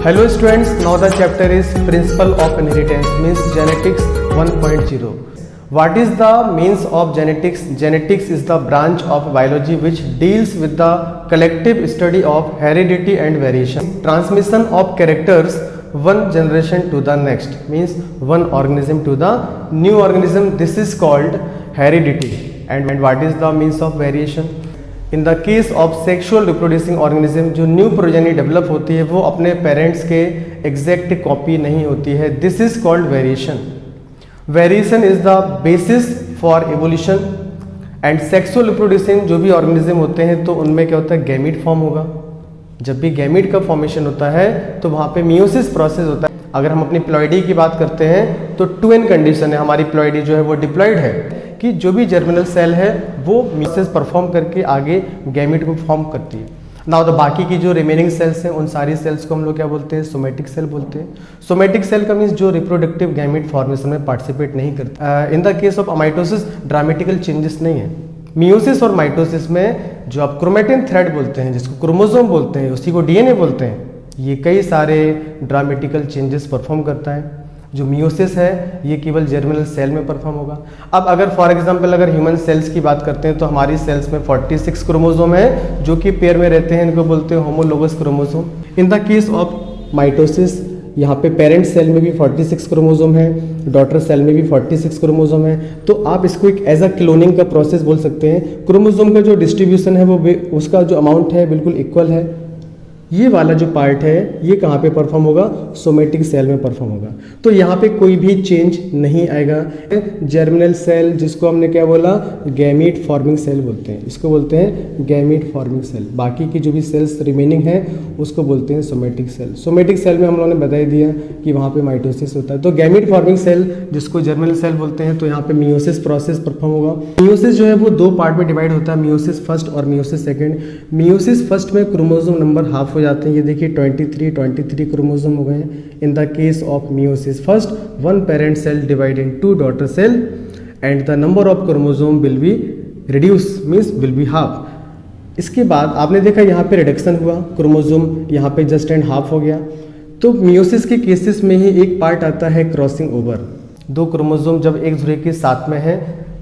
Hello students, now the chapter is Principle of Inheritance, means Genetics 1.0. What is the means of genetics? Genetics is the branch of biology which deals with the collective study of heredity and variation. Transmission of characters one generation to the next, means one organism to the new organism. This is called heredity. And what is the means of variation? In the case of sexual reproducing organism जो new progeny develop होती है वो अपने parents के exact copy नहीं होती है. This is called variation. Variation is the basis for evolution. And sexual reproducing जो भी ऑर्गेनिज्म होते हैं तो उनमें क्या होता है, गैमीट फॉर्म होगा. जब भी गैमीट का फॉर्मेशन होता है तो वहाँ पे मियोसिस प्रोसेस होता है. अगर हम अपनी प्लॉइडी की बात करते हैं तो 2n कंडीशन है. हमारी प्लॉइडी जो है वो डिप्लॉइड है कि जो भी जर्मिनल सेल है वो मियोसिस परफॉर्म करके आगे गैमीट को फॉर्म करती है. नाउ तो बाकी की जो रिमेनिंग सेल्स हैं उन सारी सेल्स को हम लोग क्या बोलते हैं, सोमेटिक सेल बोलते हैं. सोमेटिक सेल का मीन्स जो रिप्रोडक्टिव गैमीट फॉर्मेशन में पार्टिसिपेट नहीं करते. इन the case of mitosis dramatical changes नहीं है. मियोसिस और माइटोसिस में जो आप क्रोमेटिन थ्रेड बोलते हैं, जिसको क्रोमोसोम बोलते हैं, उसी को डीएनए बोलते हैं, ये कई सारे ड्रामेटिकल चेंजेस परफॉर्म करता है. जो मियोसिस है ये केवल जर्मिनल सेल में परफॉर्म होगा. अब अगर फॉर एग्जांपल अगर ह्यूमन सेल्स की बात करते हैं तो हमारी सेल्स में 46 क्रोमोसोम है जो कि पेयर में रहते हैं. इनको बोलते हैं homologous chromosome. In the case of mitosis यहाँ पे पेरेंट सेल में भी 46 क्रोमोसोम है, डॉटर सेल में भी 46 क्रोमोसोम है. तो आप इसको एक एज अ क्लोनिंग का प्रोसेस बोल सकते हैं. क्रोमोसोम का जो डिस्ट्रीब्यूशन है वो उसका जो अमाउंट है बिल्कुल इक्वल है. ये वाला जो पार्ट है ये कहाँ पे परफॉर्म होगा, सोमेटिक सेल में परफॉर्म होगा. तो यहाँ पे कोई भी चेंज नहीं आएगा. जर्मिनल सेल जिसको हमने क्या बोला, गैमीट फॉर्मिंग सेल बोलते हैं, इसको बोलते हैं गैमीट फॉर्मिंग सेल. बाकी की जो भी सेल्स रिमेनिंग है उसको बोलते हैं सोमेटिक सेल. सोमेटिक सेल में हम लोगों ने बता ही दिया कि वहाँ पे माइटोसिस होता है. तो गैमीट फॉर्मिंग सेल जिसको जर्मिनल सेल बोलते हैं, तो यहाँ पे मियोसिस प्रोसेस परफॉर्म होगा. मियोसिस जो है वो दो पार्ट में डिवाइड होता है, मियोसिस फर्स्ट और मियोसिस सेकेंड. मियोसिस फर्स्ट में क्रोमोसोम नंबर हाफ हो जाते हैं. ये देखिए 23 क्रोमोसोम हो गए हैं. In the case of meiosis first, one parent cell divide in two daughter cell and the number of chromosome will be reduce, means will be half. इसके बाद आपने देखा यहाँ पे रिडक्शन हुआ, क्रोमोसोम यहाँ पे जस्ट एंड हाफ हो गया. तो मियोसिस के केसेस में ही एक पार्ट आता है क्रॉसिंग ओवर. दो क्रोमोसोम जब एक धुरे के साथ में है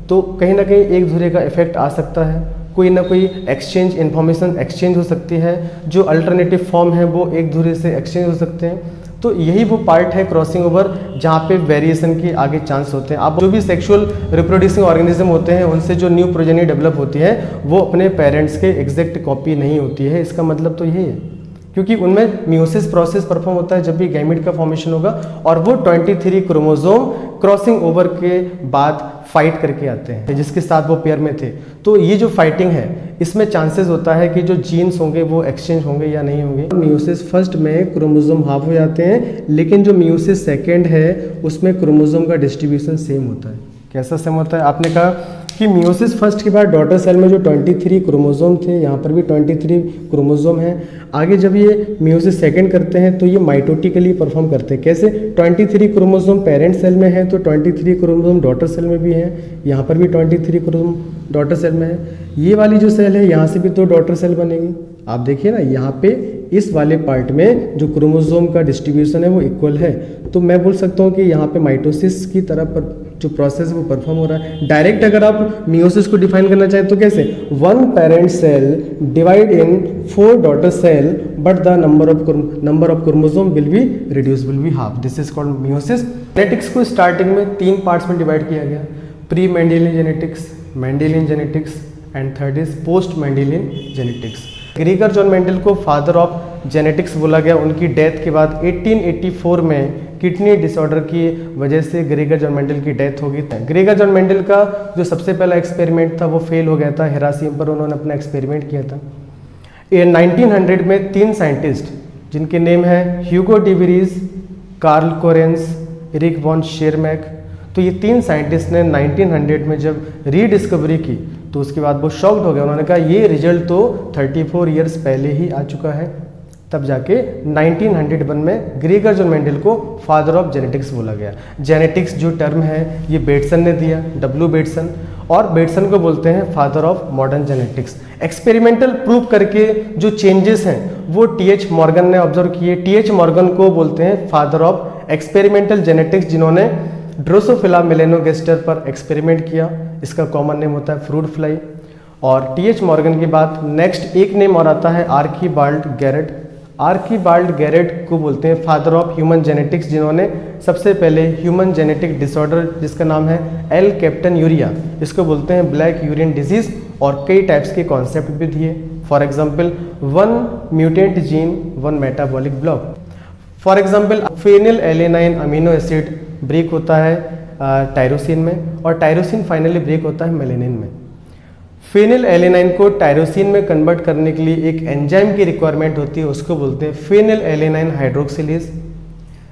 तो कहीं ना कहीं एक धुरे का इफेक्ट आ सकता है. कोई ना कोई एक्सचेंज, इन्फॉर्मेशन एक्सचेंज हो सकती है. जो अल्टरनेटिव फॉर्म है वो एक धुरे से एक्सचेंज हो सकते हैं. तो यही वो पार्ट है क्रॉसिंग ओवर जहाँ पे वेरिएशन के आगे चांस होते हैं. अब जो भी सेक्सुअल रिप्रोड्यूसिंग ऑर्गेनिज्म होते हैं उनसे जो न्यू प्रोजेनी डेवलप होती है वो अपने पेरेंट्स के एग्जैक्ट कॉपी नहीं होती है. इसका मतलब तो यही है क्योंकि उनमें मियोसिस प्रोसेस परफॉर्म होता है जब भी गैमीट का फॉर्मेशन होगा और वो 23 क्रोमोसोम क्रॉसिंग ओवर के बाद फाइट करके आते हैं जिसके साथ वो पेयर में थे. तो ये जो फाइटिंग है इसमें चांसेस होता है कि जो जीन्स होंगे वो एक्सचेंज होंगे या नहीं होंगे. मियोसिस फर्स्ट में क्रोमोसोम हाफ हो जाते हैं, लेकिन जो मियोसिस सेकेंड है उसमें क्रोमोसोम का डिस्ट्रीब्यूशन सेम होता है. कैसा सेम होता है? आपने कहा कि मियोसिस फर्स्ट के बाद डॉटर सेल में जो 23 क्रोमोसोम थे, यहाँ पर भी 23 क्रोमोसोम हैं. आगे जब ये मियोसिस सेकंड करते हैं तो ये माइटोटिकली परफॉर्म करते हैं. कैसे? 23 क्रोमोसोम पेरेंट सेल में है तो 23 क्रोमोसोम डॉटर सेल में भी है. यहाँ पर भी 23 क्रोमोसोम डॉटर सेल में है. ये वाली जो सेल है यहाँ से भी तो डॉटर सेल बनेगी. आप देखिए ना, यहाँ पे इस वाले पार्ट में जो क्रोमोसोम का डिस्ट्रीब्यूशन है वो इक्वल है. तो मैं बोल सकता हूँ कि यहाँ पे माइटोसिस की तरह पर जो प्रोसेस वो परफॉर्म हो रहा है. डायरेक्ट अगर आप मियोसिस को डिफाइन करना चाहें तो कैसे, one parent cell divide in 4 daughter cell but the number of chromosome will be reduce, will be half. This is called meiosis. Genetics को स्टार्टिंग में 3 पार्ट्स में डिवाइड किया गया, pre Mendelian genetics, Mendelian genetics and third is post Mendelian genetics. Gregor John Mendel को father of genetics बोला गया. उनकी death के बाद 1884 में किडनी डिसऑर्डर की वजह से ग्रेगर जॉन मेंडल की डेथ हो गई. ग्रेगर जॉन मेंडल का जो सबसे पहला एक्सपेरिमेंट था वो फेल हो गया था. हिराशिमा पर उन्होंने अपना एक्सपेरिमेंट किया था. 1900 में 3 साइंटिस्ट जिनके नेम है Hugo de Vries, Carl Correns, Erich von Tschermak, तो ये 3 साइंटिस्ट ने 1900 में जब रीडिस्कवरी की तो उसके बाद वो शॉक्ड हो गए. उन्होंने कहा ये रिजल्ट तो 34 ईयर्स पहले ही आ चुका है. तब जाके 1901 में ग्रेगर जॉन मेंडल को फादर ऑफ जेनेटिक्स बोला गया. जेनेटिक्स जो टर्म है ये बेटसन ने दिया, W बेटसन, और बेटसन को बोलते हैं father of modern genetics. Experimental proof करके जो चेंजेस हैं वो टीएच मॉर्गन ने ऑब्जर्व किए। टीएच मॉर्गन को बोलते हैं फादर ऑफ एक्सपेरिमेंटल जेनेटिक्स, जिन्होंने ड्रोसोफिला मेलेनोगेस्टर पर एक्सपेरिमेंट किया। इसका कॉमन नेम होता है फ्रूट फ्लाई। और टीएच मॉर्गन के बाद नेक्स्ट एक नेम और आता है आर्कीबाल्ड गैरेट। आर्कीबाल्ड गैरेट को बोलते हैं फादर ऑफ ह्यूमन जेनेटिक्स, जिन्होंने सबसे पहले ह्यूमन जेनेटिक डिसऑर्डर जिसका नाम है एल कैप्टनयूरिया, इसको बोलते हैं ब्लैक यूरिन डिजीज, और कई टाइप्स के कॉन्सेप्ट भी दिए। For example 1 mutant gene 1 metabolic block. For example phenyl alanine amino acid break होता है टायरोसिन में, और टायरोसिन फाइनली ब्रेक होता है मेलेनिन में। फेनिल एलेनाइन को टायरोसिन में कन्वर्ट करने के लिए एक एंजाइम की रिक्वायरमेंट होती है, उसको बोलते हैं फेनिल एलेनाइन हाइड्रोक्सिलेज।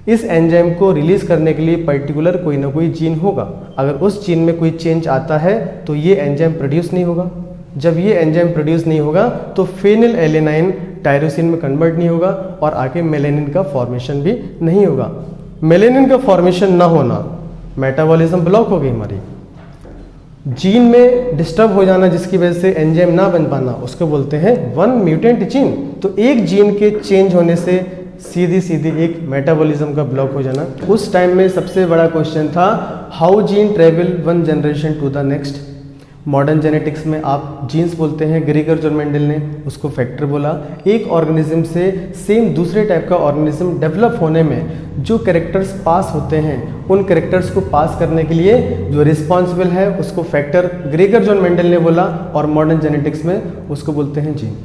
इस एंजाइम को रिलीज करने के लिए पर्टिकुलर कोई ना कोई जीन होगा। अगर उस जीन में कोई चेंज आता है तो ये एंजाइम प्रोड्यूस नहीं होगा। जब ये एंजाइम प्रोड्यूस नहीं होगा तो फेनिल एलेनाइन टायरोसिन में कन्वर्ट नहीं होगा और आगे मेलेनिन का फॉर्मेशन भी नहीं होगा। मेलेनिन का फॉर्मेशन ना होना, मेटाबॉलिज्म ब्लॉक हो गई हमारी। जीन में डिस्टर्ब हो जाना जिसकी वजह से एंजाइम ना बन पाना, उसको बोलते हैं 1 म्यूटेंट जीन। तो एक जीन के चेंज होने से सीधी सीधी एक मेटाबॉलिज्म का ब्लॉक हो जाना। उस टाइम में सबसे बड़ा क्वेश्चन था how gene travel 1 generation to the next. Modern genetics में आप जीन्स बोलते हैं, ग्रेगर जॉन मेंडल ने उसको फैक्टर बोला। एक ऑर्गेनिज्म से सेम दूसरे टाइप का ऑर्गेनिज्म डेवलप होने में जो कैरेक्टर्स पास होते हैं, उन कैरेक्टर्स को पास करने के लिए जो रिस्पॉन्सिबल है उसको फैक्टर ग्रेगर जॉन मेंडल ने बोला, और मॉडर्न जेनेटिक्स में उसको बोलते हैं gene.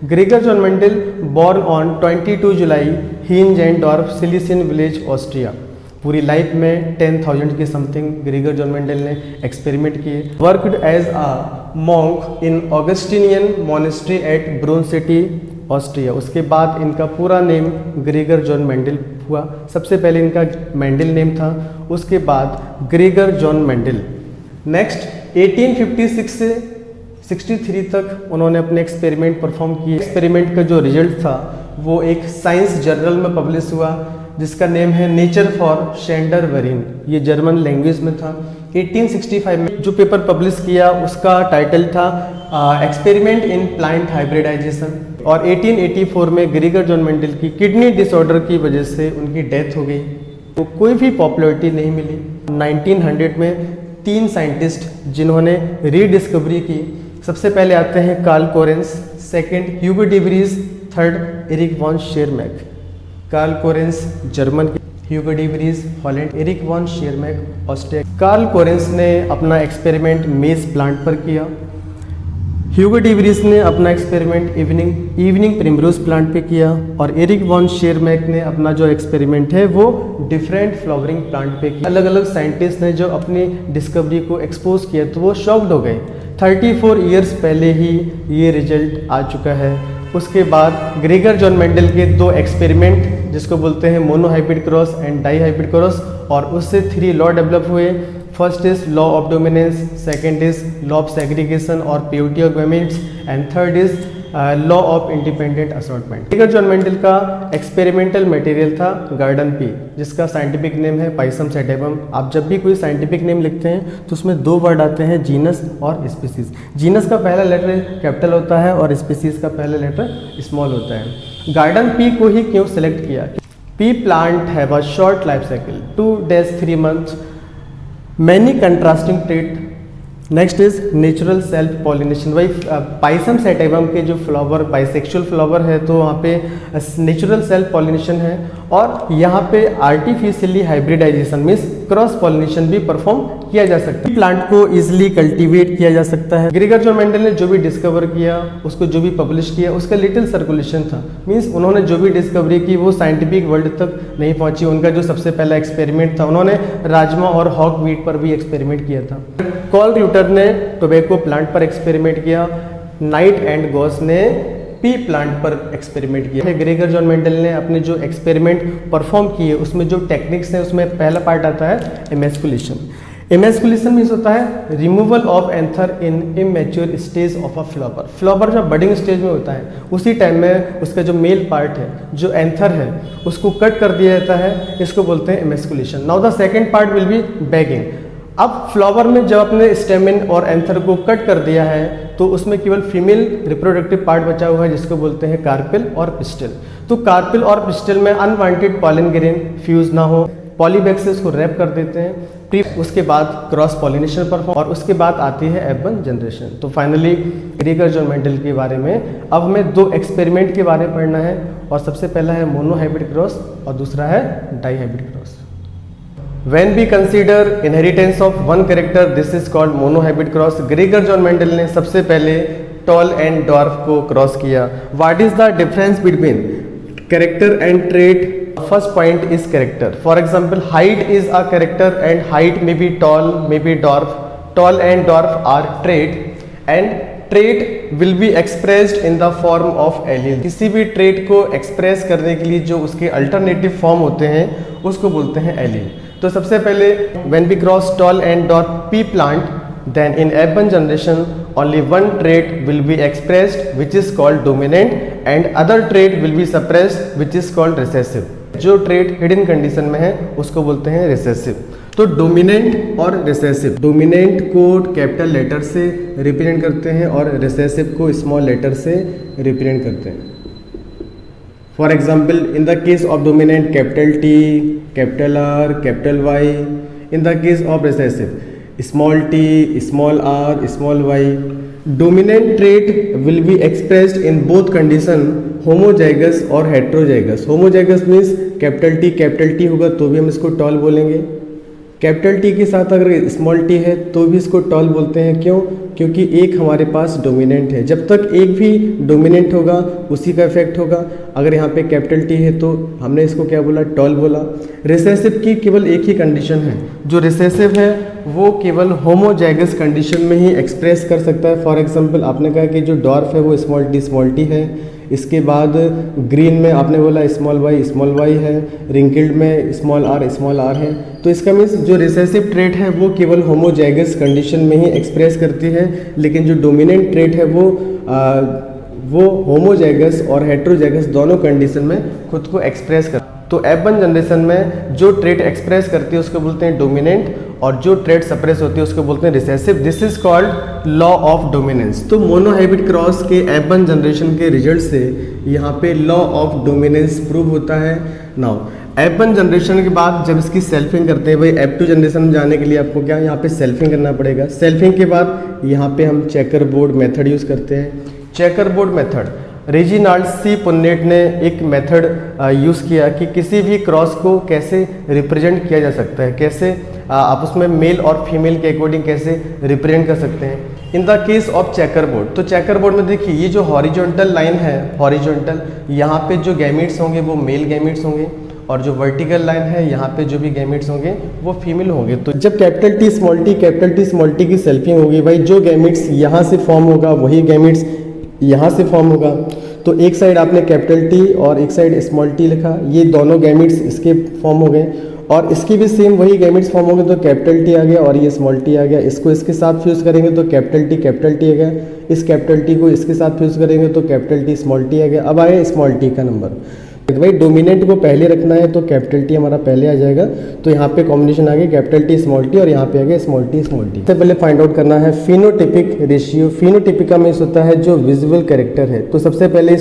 Gregor John Mendel born on 22 July Heinzendorf Silesian village Austria. पूरी लाइफ में 10,000 के समथिंग ग्रेगर जॉन मेंडल ने एक्सपेरिमेंट किए। Worked as a monk in Augustinian monastery at Brunn city Austria. उसके बाद इनका पूरा नेम ग्रेगर जॉन मेंडल हुआ। सबसे पहले इनका मेंडल नेम था, उसके बाद ग्रेगर जॉन मेंडल। नेक्स्ट 1856 से 63 तक उन्होंने अपने एक्सपेरिमेंट परफॉर्म किए। एक्सपेरिमेंट का जो रिजल्ट था वो एक साइंस जर्नल में पब्लिश हुआ जिसका नेम है नेचर फॉर शेंडर वेरिन। ये जर्मन लैंग्वेज में था। 1865 में जो पेपर पब्लिश किया उसका टाइटल था एक्सपेरिमेंट इन प्लांट हाइब्रिडाइजेशन, और 1884 में ग्रेगर जॉन मेंडल की किडनी डिसऑर्डर की वजह से उनकी डेथ हो गई। तो कोई भी पॉपुलैरिटी नहीं मिली। 1900 में 3 साइंटिस्ट जिन्होंने रीडिस्कवरी की, सबसे पहले आते हैं Carl Correns, second Hugo de Vries, third Erich von Tschermak. Carl Correns German, Hugo de Vries Holland, Erich von Tschermak Austria. Carl Correns ने अपना एक्सपेरिमेंट मेज प्लांट पर किया। ह्यूगो डी व्रीज ने अपना एक्सपेरिमेंट इवनिंग प्रिमरोज प्लांट पे किया, और एरिक वॉन शेरमैक ने अपना जो एक्सपेरिमेंट है वो डिफरेंट फ्लावरिंग प्लांट पे किया। अलग अलग साइंटिस्ट ने जो अपनी डिस्कवरी को एक्सपोज किया तो वो शॉक्ड हो गए। 34 ईयर्स पहले ही ये रिजल्ट आ चुका है। उसके बाद ग्रेगर जॉन मेंडल के 2 एक्सपेरिमेंट जिसको बोलते हैं monohybrid cross and dihybrid cross, और उससे 3 लॉ डेवलप हुए। First is law of dominance, second is law of segregation और purity of gametes, and third is law of independent assortment. Gregor John Mendel का experimental material था garden pea, जिसका scientific name है Pisum sativum. आप जब भी कोई scientific name लिखते हैं तो उसमें 2 वर्ड आते हैं, जीनस और स्पीसीज। जीनस का पहला लेटर कैपिटल होता है और स्पीसीज का पहला लेटर स्मॉल होता है। गार्डन पी को ही क्यों सिलेक्ट किया? P plant have a short life cycle 2 days 3 months, many contrasting trait. Next is natural self pollination. वही पाइसम सेटेबम के जो फ्लावर बाइसेक्सुअल फ्लावर है तो वहाँ पे नेचुरल सेल्फ पॉलिनेशन है, और यहाँ पे artificially hybridization means cross pollination भी परफॉर्म किया जा सकता है। प्लांट को इजिली कल्टीवेट किया जा सकता है। ग्रेगर जॉन मेंडल ने जो भी डिस्कवर किया, उसको जो भी पब्लिश किया, उसका लिटिल सर्कुलेशन था। मीन्स उन्होंने जो भी डिस्कवरी की वो साइंटिफिक वर्ल्ड तक नहीं पहुंची। उनका जो सबसे पहला एक्सपेरिमेंट था, उन्होंने राजमा और हॉक व्हीट पर भी एक्सपेरिमेंट किया था। कॉल रियूटर ने टोबैको प्लांट पर एक्सपेरिमेंट किया। नाइट एंड गॉस ने पी प्लांट पर एक्सपेरिमेंट किया। ग्रेगर जॉन मेंडल ने अपने जो एक्सपेरिमेंट परफॉर्म किए उसमें जो टेक्निक्स हैं उसमें पहला पार्ट आता है एमेस्कुलेशन। एमेस्कुलेशन मीन्स होता है removal of anther in immature stage of a flower. Flower जब बडिंग स्टेज में होता है उसी टाइम में उसका जो मेल पार्ट है, जो एंथर है, उसको कट कर दिया जाता है। इसको बोलते हैं emasculation. Now the second part will B bagging. अब फ्लावर में जब आपने स्टेमिन और एंथर को कट कर दिया है तो उसमें केवल फीमेल रिप्रोडक्टिव पार्ट बचा हुआ है जिसको बोलते हैं कार्पिल और पिस्टिल। तो कार्पिल और पिस्टिल में अनवांटेड पॉलन ग्रेन फ्यूज ना हो, पॉलीबैग से उसको रैप कर देते हैं। उसके बाद क्रॉस पॉलिनेशन परफॉर्म और उसके बाद आती है F1 जनरेशन। तो फाइनली ग्रेगर जॉन मेंडल के बारे में अब हमें दो एक्सपेरिमेंट के बारे में पढ़ना है और सबसे पहला है मोनोहाइब्रिड क्रॉस और दूसरा है dihybrid cross. When we consider inheritance of one character, this is called monohybrid cross. Gregor John Mendel ने सबसे पहले टॉल एंड डॉर्फ को क्रॉस किया। What is the difference between character and trait? First point is character. For example, height is a character and height may be tall, may be dwarf. Tall and dwarf are trait and trait will be expressed in the form of allele. किसी भी trait को express करने के लिए जो उसके alternative form होते हैं उसको बोलते हैं allele. तो सबसे पहले when we cross tall and dwarf pea plant, then in F1 generation only one trait will be expressed which is called dominant and other trait will be suppressed which is called recessive. जो trait hidden condition में है उसको बोलते हैं recessive. तो dominant और recessive, dominant को capital letter से रिप्रेजेंट करते हैं और रिसेसिव को स्मॉल लेटर से रिप्रेजेंट करते हैं। For example in the case of dominant capital T, capital R, capital Y. In the case of recessive small t, small r, small y. Dominant trait will be expressed in both condition homozygous और heterozygous. Homozygous means capital T होगा तो भी हम इसको toll बोलेंगे, capital T के साथ अगर स्मॉल t है तो भी इसको टॉल बोलते हैं। क्यों? क्योंकि एक हमारे पास डोमिनेंट है, जब तक एक भी डोमिनेंट होगा उसी का इफेक्ट होगा। अगर यहाँ पे कैपिटल T है तो हमने इसको क्या बोला? टॉल बोला। रिसेसिव की केवल एक ही कंडीशन है, जो रिसेसिव है वो केवल होमोजाइगस कंडीशन में ही एक्सप्रेस कर सकता है। फॉर एग्जांपल आपने कहा कि जो डॉर्फ है वो स्मॉल t है, इसके बाद ग्रीन में आपने बोला स्मॉल y है, रिंकल्ड में स्मॉल r है। तो इसका मीन्स जो रिसेसिव ट्रेट है वो केवल होमोजाइगस कंडीशन में ही एक्सप्रेस करती है, लेकिन जो डोमिनेंट ट्रेट है वो होमोजाइगस और हेट्रोजाइगस दोनों कंडीशन में खुद को एक्सप्रेस कर। तो F1 जनरेशन में जो ट्रेट एक्सप्रेस करती है उसको बोलते हैं डोमिनेंट और जो ट्रेट सप्रेस होती है उसको बोलते हैं recessive. This is called law of dominance. तो मोनोहाइब्रिड क्रॉस के F1 जनरेशन के रिजल्ट से यहाँ पे लॉ ऑफ डोमिनेंस प्रूव होता है। नाउ F1 जनरेशन के बाद जब इसकी सेल्फिंग करते हैं, भाई F2 जनरेशन में जाने के लिए आपको क्या यहाँ पे सेल्फिंग करना पड़ेगा। सेल्फिंग के बाद यहाँ पे हम चेकर बोर्ड मेथड यूज़ करते हैं। Checker board method Reginald C Punnett ने एक मेथड यूज़ किया कि किसी भी क्रॉस को कैसे रिप्रेजेंट किया जा सकता है, कैसे आप उसमें मेल और फीमेल के अकॉर्डिंग कैसे रिप्रेजेंट कर सकते हैं। In the case of checker board, तो चेकर बोर्ड में देखिए ये जो हॉरिजॉन्टल लाइन है, हॉरिजॉन्टल, यहाँ पे जो गैमेट्स होंगे वो मेल गैमेट्स होंगे और जो वर्टिकल लाइन है यहाँ पे जो भी गैमेट्स होंगे वो फीमेल होंगे। तो जब कैपिटल T स्मॉल t की सेल्फिंग होगी, भाई जो गैमेट्स यहाँ से फॉर्म होगा वही गैमेट्स यहाँ से फॉर्म होगा। तो एक साइड आपने कैपिटल T और एक साइड स्मॉल t लिखा, ये दोनों गैमेट्स इसके फॉर्म हो गए और इसकी भी सेम वही गैमेट्स फॉर्म हो गए। तो कैपिटल T आ गया और ये स्मॉल t आ गया, इसको इसके साथ फ्यूज़ करेंगे तो कैपिटल T आ गया, इस कैपिटल T को इसके साथ फ्यूज़ करेंगे तो कैपिटल T स्मॉल t आ गया। अब आए स्मॉल t का नंबर, तो भाई डोमिनेंट को पहले रखना है तो कैपिटल T हमारा पहले आ जाएगा। तो यहाँ पे कॉम्बिनेशन आ गया कैपिटल T स्मॉल t और यहाँ पे आ गया स्मॉल t। सबसे पहले फाइंड आउट करना है फिनोटिपिक रेशियो। फिनोटिपिक का मीन्स होता है जो विजुअल कैरेक्टर है। तो सबसे पहले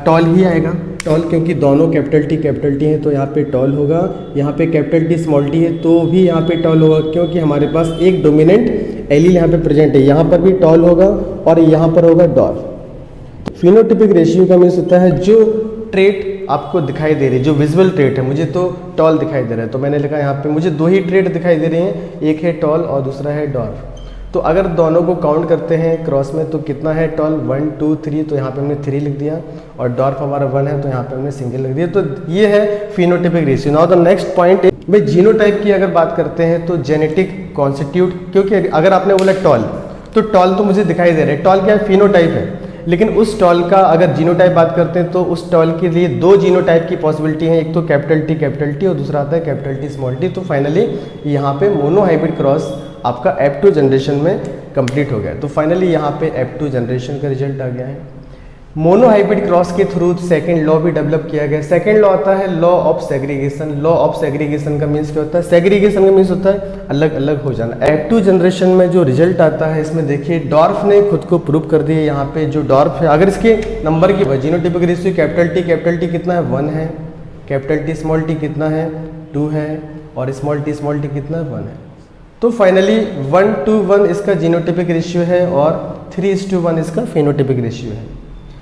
टॉल ही आएगा, टॉल, क्योंकि दोनों कैपिटल T है तो यहाँ पे टॉल होगा। यहाँ पे कैपिटल T स्मॉल t है तो भी यहाँ पे टॉल होगा, क्योंकि हमारे पास एक डोमिनेंट एलील यहाँ पे प्रेजेंट है। यहाँ पर भी टॉल होगा और यहाँ पर होगा डॉर्फ। फिनोटिपिक रेशियो का मीन्स होता है जो ट्रेट आपको दिखाई दे रही है, जो विजुअल ट्रेट है। मुझे तो टॉल दिखाई दे रहा है तो मैंने लिखा यहाँ पे मुझे दो ही ट्रेट दिखाई दे रही हैं, एक है टॉल और दूसरा है डॉर्फ। तो अगर दोनों को काउंट करते हैं क्रॉस में तो कितना है टॉल? 1 2 3, तो यहाँ पे हमने 3 लिख दिया और डॉर्फ हमारा 1 है तो यहाँ पे हमने सिंगल लिख दिया। तो ये है phenotypic ratio. Now the next point, भाई जीनोटाइप की अगर बात करते हैं तो जेनेटिक कॉन्स्टिट्यूट, क्योंकि अगर आपने बोला टॉल तो टॉल तो मुझे दिखाई दे रहा है, टॉल क्या है? फिनोटाइप है। लेकिन उस टॉल का अगर जीनोटाइप बात करते हैं तो उस टॉल के लिए दो जीनोटाइप की पॉसिबिलिटी है, एक तो कैपिटल T और दूसरा आता है कैपिटल T स्मॉल t। तो फाइनली यहाँ पे मोनोहाइब्रिड क्रॉस आपका F2 जनरेशन में कंप्लीट हो गया। तो फाइनली यहाँ पे F2 जनरेशन का रिजल्ट आ गया है। मोनोहाइब्रिड क्रॉस के थ्रू सेकंड लॉ भी डेवलप किया गया। सेकंड लॉ आता है law of segregation. Law of segregation का मीन्स क्या होता है? सेग्रीगेशन का मीन्स होता है अलग अलग हो जाना। F2 जनरेशन में जो रिजल्ट आता है इसमें देखिए डॉर्फ ने खुद को प्रूव कर दिया। यहाँ पे जो डॉर्फ है अगर इसके नंबर की जीनोटाइपिक रेशियो कैपिटल टी कितना है? 1 है। कैपिटल टी स्मॉल टी कितना है? 2 है। और स्मॉल टी कितना है? 1 है। तो फाइनली 1:1 इसका जीनोटाइपिक रेशियो है और 3:1 इसका फेनोटाइपिक रेशियो है।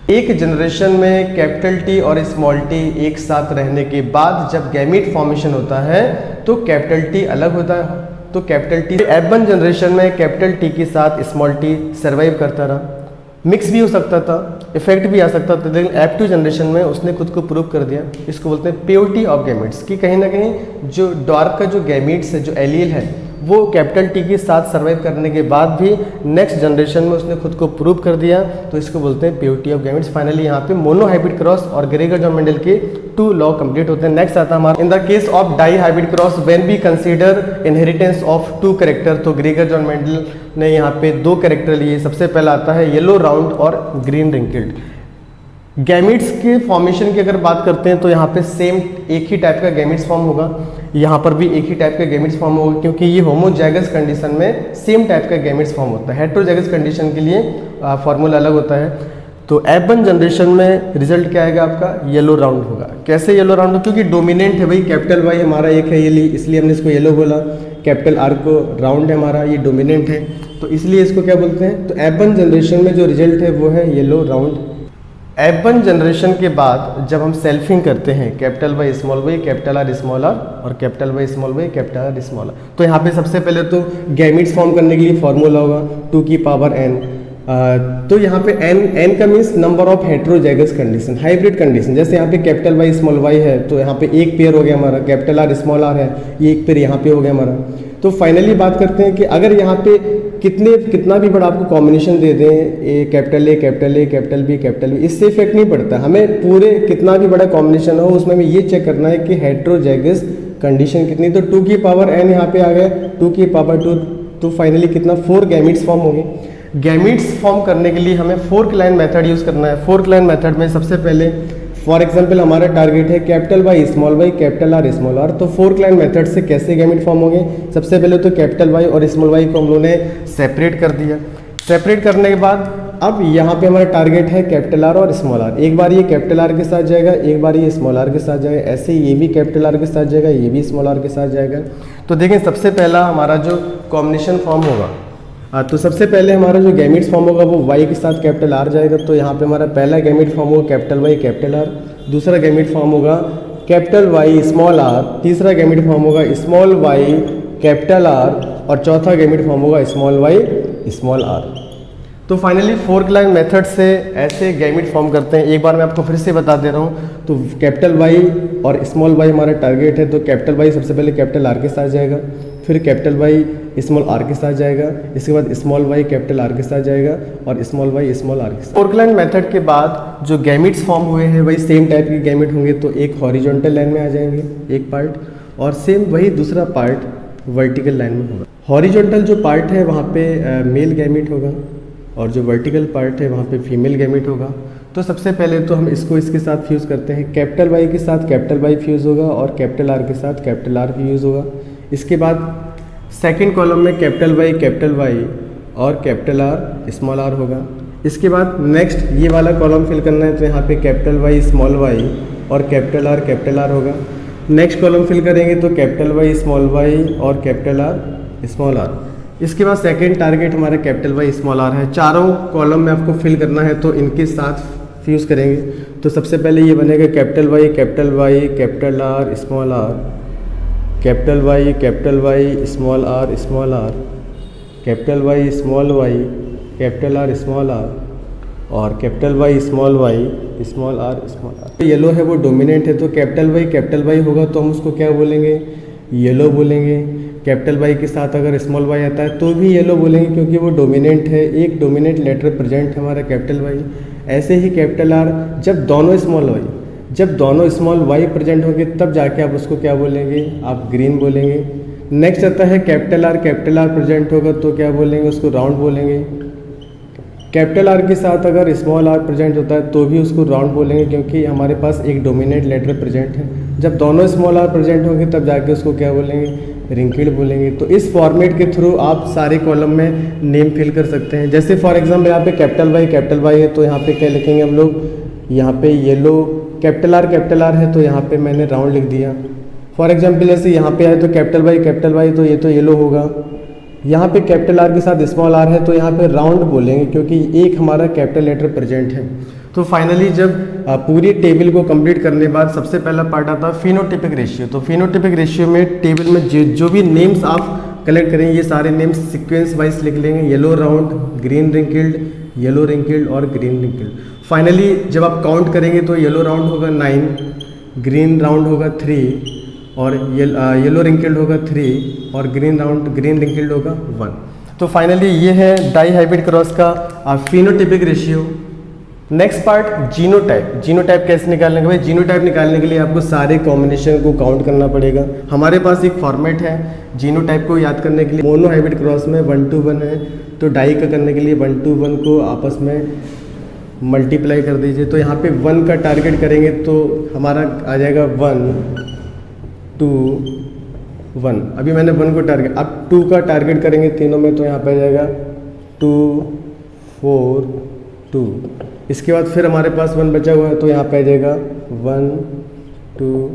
एक जनरेशन में कैपिटल टी और स्मॉल टी एक साथ रहने के बाद जब गैमीट फॉर्मेशन होता है तो कैपिटल टी अलग होता है। तो कैपिटल टी F1 जनरेशन में कैपिटल टी के साथ स्मॉल टी सर्वाइव करता रहा, मिक्स भी हो सकता था, इफेक्ट भी आ सकता था, लेकिन F2 जनरेशन में उसने खुद को प्रूव कर दिया। इसको बोलते हैं प्योरिटी ऑफ गैमीट्स कि कहीं ना कहीं जो डॉर्फ का जो गैमीट्स है, जो एलील है, वो कैपिटल टी के साथ सर्वाइव करने के बाद भी नेक्स्ट जनरेशन में उसने खुद को प्रूव कर दिया। तो इसको बोलते हैं प्योरिटी ऑफ गैमीट्स। फाइनली यहाँ पे मोनोहाइब्रिड क्रॉस और ग्रेगर जॉन मेंडल के 2 लॉ कंप्लीट होते हैं। नेक्स्ट आता है हमारा in the case of die hybrid cross when we consider inheritance of 2 character. तो ग्रेगर जॉन मेंडल ने यहाँ पे 2 कैरेक्टर लिए। सबसे पहला आता है येलो राउंड और ग्रीन रिंकल्ड। गैमीट्स के फॉर्मेशन की अगर बात करते हैं तो यहाँ पे सेम एक ही टाइप का गैमीट्स फॉर्म होगा, यहाँ पर भी एक ही टाइप का गैमीट्स फॉर्म होगा, क्योंकि ये होमोजाइगस कंडीशन में सेम टाइप का गैमीट्स फॉर्म होता है। हेटेरोजाइगस कंडीशन के लिए फॉर्मूला अलग होता है। तो F1 जनरेशन में रिजल्ट क्या आएगा आपका? येलो राउंड होगा। कैसे येलो राउंड होगा? क्योंकि डोमिनेंट है भाई, कैपिटल वाई हमारा एक है ये, इसलिए हमने इसको येलो बोला। कैपिटल आर को राउंड है हमारा, ये डोमिनेंट है, तो इसलिए इसको क्या बोलते हैं? तो F1 जनरेशन में जो रिजल्ट है वो है येलो राउंड। F1 जनरेशन के बाद जब हम सेल्फिंग करते हैं capital Y small y, capital R small r और capital Y small y, capital R small are, तो यहाँ पे सबसे पहले तो गैमीट्स फॉर्म करने के लिए फॉर्मूला होगा 2 की पावर n। तो यहाँ पे n का means number of heterozygous condition, hybrid condition. जैसे यहाँ पे कैपिटल वाई स्मॉल वाई है तो यहाँ पे एक पेयर हो गया हमारा, कैपिटल आर स्मॉल आर है, ये एक पेयर यहाँ पे हो गया हमारा। तो फाइनली बात करते हैं कि अगर यहाँ पे कितना भी बड़ा आपको कॉम्बिनेशन दे दें, कैपिटल बी, इससे इफेक्ट नहीं पड़ता। हमें पूरे कितना भी बड़ा कॉम्बिनेशन हो उसमें हमें ये चेक करना है कि हेटेरोजाइगस कंडीशन कितनी। तो 2 की पावर n यहाँ पे आ गया, 2 की पावर 2, तो फाइनली कितना? 4 गैमीट्स फॉर्म हो गए। गैमीट्स फॉर्म करने के लिए हमें फोर्क लाइन मेथड यूज़ करना है। फोर्क लाइन मेथड में सबसे पहले फॉर एग्जांपल हमारा टारगेट है capital Y, capital R small are. तो फोर्क लाइन मेथड से कैसे गैमीट फॉर्म होंगे? सबसे पहले तो कैपिटल वाई और स्मॉल वाई को हम लोगों ने सेपरेट कर दिया। सेपरेट करने के बाद अब यहाँ पे हमारा टारगेट है कैपिटल आर और स्मॉल आर। एक बार ये कैपिटल आर के साथ जाएगा, एक बार ये स्मॉल आर के साथ जाएगा, ऐसे ये भी कैपिटल आर के साथ जाएगा, ये भी स्मॉल आर के साथ जाएगा। तो देखें सबसे पहला हमारा जो कॉम्बिनेशन फॉर्म होगा, तो सबसे पहले हमारा जो गैमीट्स फॉर्म होगा वो y के साथ कैपिटल R जाएगा। तो यहाँ पे हमारा पहला गैमीट फॉर्म होगा कैपिटल Y कैपिटल R, दूसरा गैमीट फॉर्म होगा कैपिटल Y स्मॉल r, तीसरा गैमीट फॉर्म होगा स्मॉल y कैपिटल R और चौथा गैमीट फॉर्म होगा स्मॉल y स्मॉल r। तो फाइनली फोर्क लाइन मेथड से ऐसे गैमीट फॉर्म करते हैं। एक बार मैं आपको फिर से बता दे रहा हूँ। तो कैपिटल Y और स्मॉल y हमारा टारगेट है, तो कैपिटल Y सबसे पहले कैपिटल R के साथ जाएगा, फिर कैपिटल Y स्मॉल r के साथ जाएगा, इसके बाद स्मॉल y कैपिटल R के साथ जाएगा और स्मॉल y स्मॉल r के साथ। फोर्क लाइन मेथड के बाद जो गैमीट्स फॉर्म हुए हैं वही सेम टाइप के गैमीट होंगे। तो एक हॉरिजॉन्टल लाइन में आ जाएंगे एक पार्ट, और सेम वही दूसरा पार्ट वर्टिकल लाइन में होगा। हॉरिजॉन्टल जो पार्ट है वहाँ पे मेल गैमीट होगा और जो वर्टिकल पार्ट है वहाँ पे फीमेल गैमीट होगा। तो सबसे पहले तो हम इसको इसके साथ फ्यूज़ करते हैं। कैपिटल वाई के साथ कैपिटल वाई फ्यूज़ होगा और कैपिटल आर के साथ कैपिटल आर फ्यूज़ होगा। इसके बाद सेकंड कॉलम में कैपिटल वाई और कैपिटल आर स्मॉल आर होगा। इसके बाद नेक्स्ट ये वाला कॉलम फिल करना है, तो यहाँ पे कैपिटल वाई स्मॉल वाई और कैपिटल आर होगा। नेक्स्ट कॉलम फिल करेंगे तो कैपिटल वाई स्मॉल वाई और कैपिटल आर स्मॉल आर। इसके बाद सेकंड टारगेट हमारा कैपिटल वाई स्मॉल आर है। चारों कॉलम में आपको फिल करना है तो इनके साथ फ्यूज़ करेंगे। तो सबसे पहले ये बनेगा capital Y capital R small r, capital Y small r capital Y small y capital R small r और capital Y small r. Yellow है वो डोमिनेंट है, तो कैपिटल वाई होगा तो हम उसको क्या बोलेंगे? येलो बोलेंगे। कैपिटल वाई के साथ अगर स्मॉल वाई आता है तो भी येलो बोलेंगे क्योंकि वो डोमिनेंट है, एक डोमिनेंट लेटर प्रेजेंट है हमारा कैपिटल वाई। ऐसे ही कैपिटल आर जब दोनों स्मॉल वाई प्रेजेंट होंगे तब जाके आप उसको क्या बोलेंगे? आप ग्रीन बोलेंगे। नेक्स्ट आता है कैपिटल आर प्रेजेंट होगा तो क्या बोलेंगे? उसको राउंड बोलेंगे। कैपिटल आर के साथ अगर स्मॉल आर प्रेजेंट होता है तो भी उसको राउंड बोलेंगे, क्योंकि हमारे पास एक डोमिनेंट लेटर प्रेजेंट है। जब दोनों स्मॉल आर प्रेजेंट होंगे तब जाके उसको क्या बोलेंगे, रिंकिड बोलेंगे। तो इस फॉर्मेट के थ्रू आप सारे कॉलम में नेम फिल कर सकते हैं। जैसे फॉर एग्जाम्पल यहाँ पे कैपिटल वाई है तो यहाँ पे क्या लिखेंगे हम लोग, यहाँ पे येलो, कैपिटल आर है तो यहाँ पे मैंने राउंड लिख दिया। फॉर एग्जाम्पल जैसे यहाँ पे है तो कैपिटल वाई तो ये तो येलो होगा। यहाँ पे कैपिटल आर के साथ स्मॉल आर है तो यहाँ पे राउंड बोलेंगे, क्योंकि एक हमारा कैपिटल लेटर प्रेजेंट है। तो फाइनली जब पूरी टेबल को कंप्लीट करने के बाद सबसे पहला पार्ट आता है फिनोटिपिक रेशियो। तो फिनोटिपिक रेशियो में टेबल में जो भी नेम्स आप कलेक्ट करेंगे ये सारे नेम्स सीक्वेंस वाइज लिख लेंगे, येलो राउंड, ग्रीन रिंकिल्ड, येलो रिंकिल्ड और ग्रीन रिंकिल्ड। फाइनली जब आप काउंट करेंगे तो येलो राउंड होगा 9, ग्रीन राउंड होगा 3 और येलो रिंकिल्ड होगा 3 और ग्रीन रिंकिल्ड होगा 1। तो फाइनली ये है डाई हाइब्रिड क्रॉस का phenotypic ratio. Next part genotype. Genotype कैसे निकालने का भाई, जीनोटाइप निकालने के लिए आपको सारे कॉम्बिनेशन को काउंट करना पड़ेगा। हमारे पास एक फॉर्मेट है जीनोटाइप को याद करने के लिए, मोनो हाइब्रिड क्रॉस में 1 to 1 है, तो डाई का करने के लिए 1 to 1 को आपस में मल्टीप्लाई कर दीजिए। तो यहाँ पे 1 का टारगेट करेंगे तो हमारा आ जाएगा 1 2 1। अभी मैंने 1 को टारगेट, अब 2 का टारगेट करेंगे तीनों में तो यहाँ पे आ जाएगा 2 4 2। इसके बाद फिर हमारे पास 1 बचा हुआ है तो यहाँ पे आ जाएगा 1 2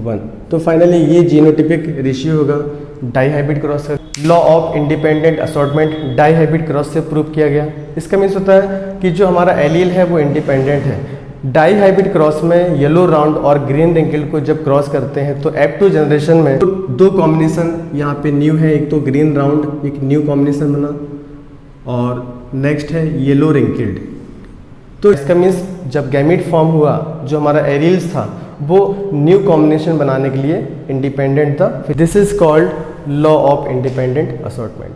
1। तो फाइनली ये जीनोटिपिक रेशियो होगा डाई हाइब्रिड क्रॉस का। Law of independent assortment di hybrid cross से प्रूव किया गया। इसका मीन्स होता है कि जो हमारा एलील है वो इंडिपेंडेंट है। डाई हाइब्रिड क्रॉस में येलो राउंड और ग्रीन रिंकिल्ड को जब क्रॉस करते हैं तो F2 जनरेशन में दो कॉम्बिनेशन यहाँ पे न्यू है, एक तो ग्रीन राउंड एक न्यू कॉम्बिनेशन बना और नेक्स्ट है येलो रिंकिल्ड। तो इसका मीन्स जब गैमीट फॉर्म हुआ जो हमारा एलील्स था वो न्यू कॉम्बिनेशन बनाने के लिए इंडिपेंडेंट था। This is called law of independent assortment.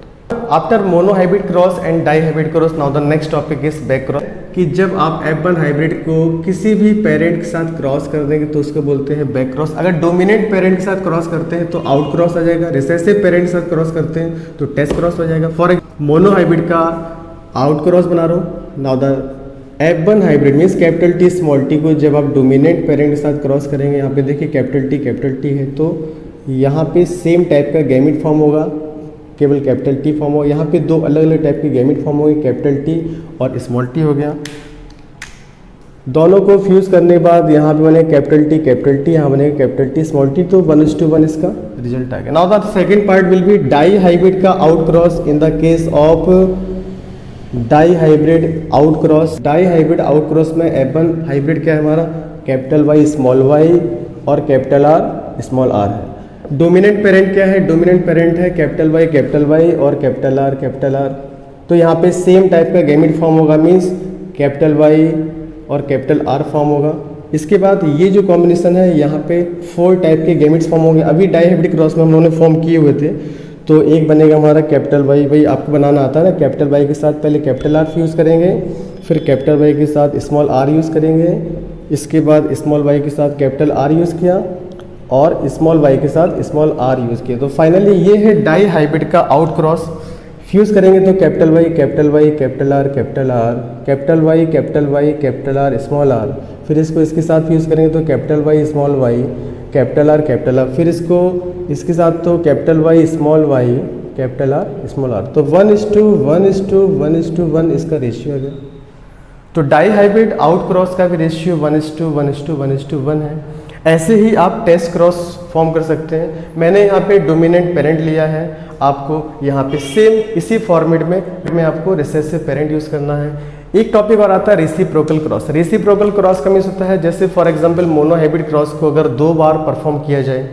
After mono hybrid cross and di hybrid cross, now the next topic is back cross. कि जब आप F1 हाइब्रिड को किसी भी पेरेंट के साथ क्रॉस कर देंगे तो उसको बोलते हैं बैक क्रॉस। अगर डोमिनेंट पेरेंट के साथ क्रॉस करते हैं तो आउट क्रॉस आ जाएगा, रिसेसिव पेरेंट के साथ क्रॉस करते हैं तो टेस्ट क्रॉस हो जाएगा। फॉर मोनो हाइब्रिड का आउट क्रॉस बना रहा हूँ। Now the F1 hybrid means capital T small T को जब आप डोमिनेंट पेरेंट के साथ क्रॉस करेंगे, यहाँ पे देखिए कैपिटल टी है तो यहाँ पे सेम टाइप का गैमिट फॉर्म होगा, केवल कैपिटल टी फॉर्म होगा। यहाँ पे दो अलग अलग टाइप के गैमिट फॉर्म होंगे, कैपिटल टी और स्मॉल टी हो गया। दोनों को फ्यूज करने के बाद यहाँ पे बने कैपिटल टी, यहाँ बनेगा कैपिटल टी स्मॉल टी, तो 1:1 इसका रिजल्ट आ गया। Now the second part will be die hybrid का out cross in the case of die hybrid out cross. Dihybrid out cross में F1 हाइब्रिड क्या है हमारा, कैपिटल वाई स्मॉल वाई और कैपिटल आर स्मॉल आर है। Dominant parent क्या है, dominant parent है कैपिटल वाई और कैपिटल आर। तो यहाँ पे सेम टाइप का गैमिट फॉर्म होगा, मीन्स कैपिटल वाई और कैपिटल आर फॉर्म होगा। इसके बाद ये जो कॉम्बिनेशन है यहाँ पे 4 टाइप के गैमिट्स फॉर्म होंगे। अभी डाई हाइब्रिड क्रॉस में हम लोगों ने फॉर्म किए हुए थे। तो एक बनेगा हमारा कैपिटल वाई, भाई आपको बनाना आता है ना, कैपिटल वाई के साथ पहले कैपिटल आर यूज़ करेंगे, फिर कैपिटल वाई के साथ स्मॉल आर यूज़ करेंगे, इसके बाद स्मॉल वाई के साथ कैपिटल आर यूज़ किया और स्मॉल वाई के साथ स्मॉल आर यूज़ किया। तो फाइनली ये है डाई हाइब्रिड का आउट क्रॉस। फ्यूज़ करेंगे तो capital Y capital R capital Y capital R small R, फिर इसको इसके साथ फ्यूज़ करेंगे तो कैपिटल वाई कैपिटल आर, फिर इसको इसके साथ तो कैपिटल वाई कैपिटल आर। तो 1:1 इसका रेशियो आ गया। तो डाई हाइब्रिड आउट क्रॉस का भी रेशियो 1:1 है। ऐसे ही आप टेस्ट क्रॉस फॉर्म कर सकते हैं। मैंने यहाँ पे डोमिनेंट पेरेंट लिया है, आपको यहाँ पे सेम इसी फॉर्मेट में आपको रिसेसिव पेरेंट यूज़ करना है। एक टॉपिक और आता है रेसिप्रोकल क्रॉस। रेसिप्रोकल क्रॉस का मीन्स होता है जैसे for example mono hybrid cross को अगर 2 बार परफॉर्म किया जाए,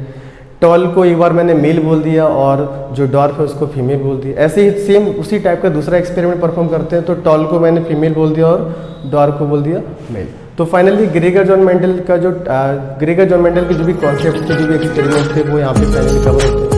टॉल को एक बार मैंने मेल बोल दिया और जो डॉर्फ है उसको फीमेल बोल दिया। ऐसे ही सेम उसी टाइप का दूसरा एक्सपेरिमेंट परफॉर्म करते हैं, तो टॉल को मैंने फीमेल बोल दिया और डॉर्फ को बोल दिया मेल। तो फाइनली ग्रेगर जॉन मेंडल की जो भी कॉन्सेप्ट थे, जो भी एक्सपेरिमेंट थे, वो यहाँ पे फाइनली कवर होते हैं।